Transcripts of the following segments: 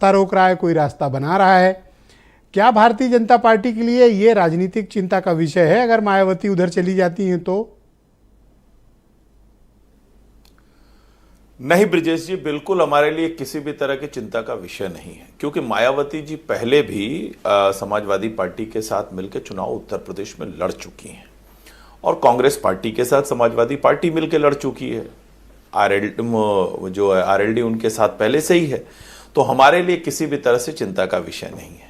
रास्ता रोक रहा है, कोई रास्ता बना रहा है। क्या भारतीय जनता पार्टी के लिए ये राजनीतिक चिंता का विषय है अगर मायावती उधर चली जाती हैं तो? नहीं ब्रिजेश जी, बिल्कुल हमारे लिए किसी भी तरह की चिंता का विषय नहीं है, क्योंकि मायावती जी पहले भी समाजवादी पार्टी के साथ मिलकर चुनाव उत्तर प्रदेश में लड़ चुकी हैं और कांग्रेस पार्टी के साथ समाजवादी पार्टी मिलकर लड़ चुकी है। आरएलडी उनके साथ पहले से ही है, तो हमारे लिए किसी भी तरह से चिंता का विषय नहीं है।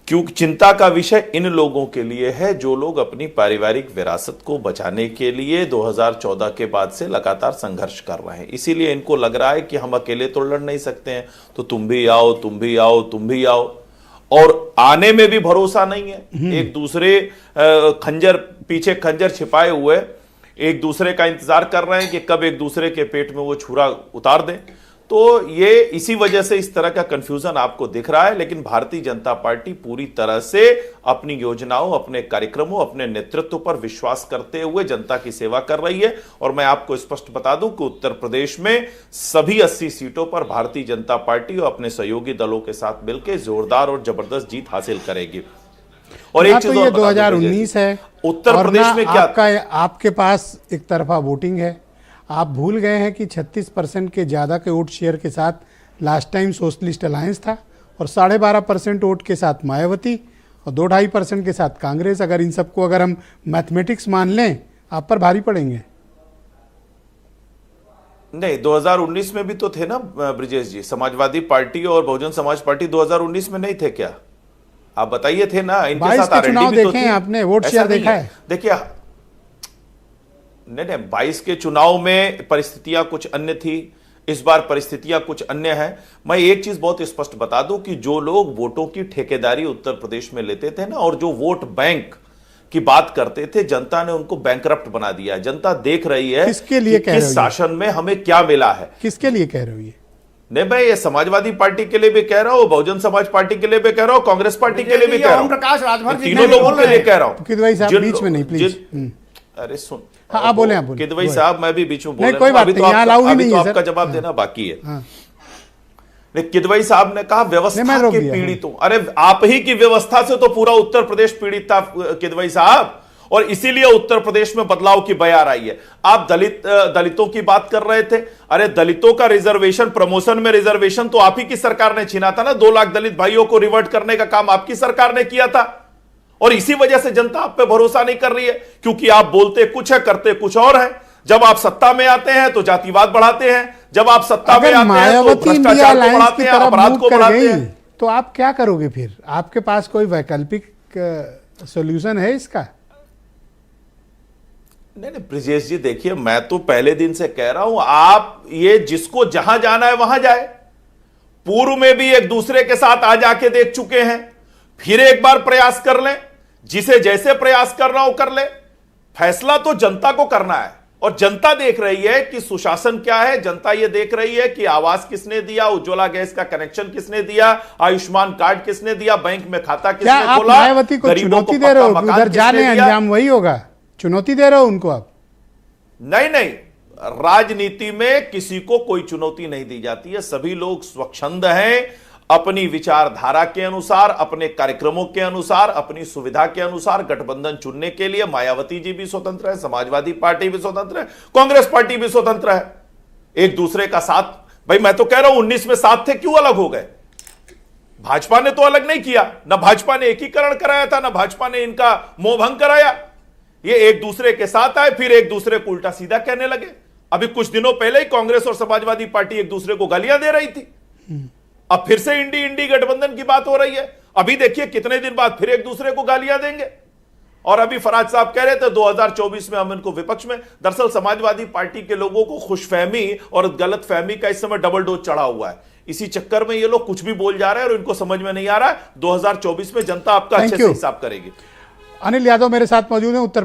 क्योंकि चिंता का विषय इन लोगों के लिए है जो लोग अपनी पारिवारिक विरासत को बचाने के लिए 2014 के बाद से लगातार संघर्ष कर रहे हैं। इसीलिए इनको लग रहा है कि हम अकेले तो लड़ नहीं सकते हैं, तो तुम भी आओ, तुम भी आओ, तुम भी आओ, और आने में भी भरोसा नहीं है। एक दूसरे पीछे खंजर छिपाए हुए एक दूसरे का इंतजार कर रहे हैं कि कब एक दूसरे के पेट में वो छुरा उतार दें। तो ये इसी वजह से इस तरह का कंफ्यूजन आपको दिख रहा है। लेकिन भारतीय जनता पार्टी पूरी तरह से अपनी योजनाओं, अपने कार्यक्रमों, अपने नेतृत्व पर विश्वास करते हुए जनता की सेवा कर रही है। और मैं आपको स्पष्ट बता दूं कि उत्तर प्रदेश में सभी 80 सीटों पर भारतीय जनता पार्टी और अपने सहयोगी दलों के साथ मिलकर जोरदार और जबरदस्त जीत हासिल करेगी। और एक चीज, ये 2019 है, उत्तर प्रदेश में क्या आपके पास एक तरफा वोटिंग है। आप भूल गए हैं कि 36% के ज़्यादा के वोट शेयर के साथ लास्ट टाइम सोशलिस्ट अलायंस था और 12.5% वोट के साथ मायावती और 2-2.5% के साथ कांग्रेस। अगर इन सबको अगर हम मैथमेटिक्स मान लें, आप पर भारी पड़ेंगे। नहीं, 2019 में भी तो थे ना ब्रिजेश जी, समाजवादी पार्टी और बहुजन समाज पार्टी 2019 में नहीं थे क्या? आप बताइए, थे ना? इनके साथ चुनाव देखे हैं आपने, वोट शेयर देखा है? देखिए, नहीं, 22 के चुनाव में परिस्थितियां कुछ अन्य थी, इस बार परिस्थितियां कुछ अन्य हैं। मैं एक चीज बहुत स्पष्ट बता दूं कि जो लोग वोटों की ठेकेदारी उत्तर प्रदेश में लेते थे ना, और जो वोट बैंक की बात करते थे, जनता ने उनको बैंकरप्ट बना दिया। जनता देख रही है किसके लिए कि किस शासन में हमें क्या मिला है। किसके लिए कह रहे हो ये? नहीं, मैं ये समाजवादी पार्टी के लिए भी कह रहा हूं, बहुजन समाज पार्टी के लिए भी कह रहा हूं, कांग्रेस पार्टी के लिए भी कह रहा हूं, प्रकाश राजभर तीनों लोगों के लिए कह रहा हूं। किदवई साहब बीच में नहीं, प्लीज। अरे सुन, हाँ, आप बोले, आप बोले। किदवई साहब, मैं भी बीच में बोल रहा हूं। अभी तो आपका जवाब देना बाकी है। किदवई साहब ने कहा व्यवस्था के पीड़ितों, अरे आप ही की व्यवस्था से तो पूरा उत्तर प्रदेश पीड़ित था किदवई साहब, और इसीलिए उत्तर प्रदेश में बदलाव की बयार आई है। आप दलितों की बात कर रहे थे, अरे दलितों का रिजर्वेशन, प्रमोशन में रिजर्वेशन तो आप ही की सरकार ने छीना था ना। 2 लाख दलित भाइयों को रिवर्ट करने का काम आपकी सरकार ने किया था, और इसी वजह से जनता आप पे भरोसा नहीं कर रही है, क्योंकि आप बोलते कुछ है, करते कुछ और है। जब आप सत्ता में आते हैं तो जातिवाद बढ़ाते हैं, जब आप सत्ता में आते हैं तो भ्रष्टाचार को बढ़ाते हैं, अपराध को बढ़ाते हैं। तो आप क्या करोगे फिर? आपके पास कोई वैकल्पिक सॉल्यूशन है इसका? नहीं ब्रिजेश जी, देखिए, मैं तो पहले दिन से कह रहा हूं, आप ये जिसको जहां जाना है वहां जाए। पूर्व में भी एक दूसरे के साथ आ जाके देख चुके हैं, फिर एक बार प्रयास कर लें। जिसे जैसे प्रयास कर रहा हो कर ले, फैसला तो जनता को करना है। और जनता देख रही है कि सुशासन क्या है, जनता ये देख रही है कि आवास किसने दिया, उज्ज्वला गैस का कनेक्शन किसने दिया, आयुष्मान कार्ड किसने दिया, बैंक में खाता किसने खोला। मायावती को चुनौती दे रहे हो? उधर जाने अंजाम वही होगा, चुनौती दे रहे हो उनको आप? नहीं, राजनीति में किसी को कोई चुनौती नहीं दी जाती है। सभी लोग स्वच्छंद हैं, अपनी विचारधारा के अनुसार, अपने कार्यक्रमों के अनुसार, अपनी सुविधा के अनुसार गठबंधन चुनने के लिए। मायावती जी भी स्वतंत्र है, समाजवादी पार्टी भी स्वतंत्र है, कांग्रेस पार्टी भी स्वतंत्र है। एक दूसरे का साथ, भाई मैं तो कह रहा हूं 19 में साथ थे, क्यों अलग हो गए? भाजपा ने तो अलग नहीं किया, ना भाजपा ने एकीकरण कराया था, ना भाजपा ने इनका मोहभंग कराया। ये एक दूसरे के साथ आए, फिर एक दूसरे को उल्टा सीधा कहने लगे। अभी कुछ दिनों पहले ही कांग्रेस और समाजवादी पार्टी एक दूसरे को गालियां दे रही थी, अब फिर से इंडी गठबंधन की बात हो रही है। अभी देखिए कितने दिन बाद फिर एक दूसरे को गालियां देंगे। और अभी फराज साहब कह रहे थे 2024 में हम इनको विपक्ष में। दरअसल समाजवादी पार्टी के लोगों को खुशफहमी और गलतफहमी का इस समय डबल डोज चढ़ा हुआ है। इसी चक्कर में ये लोग कुछ भी बोल जा रहे हैं और इनको समझ में नहीं आ रहा है। 2024 में जनता आपका अच्छे से हिसाब करेगी। अनिल यादव मेरे साथ मौजूद है, उत्तर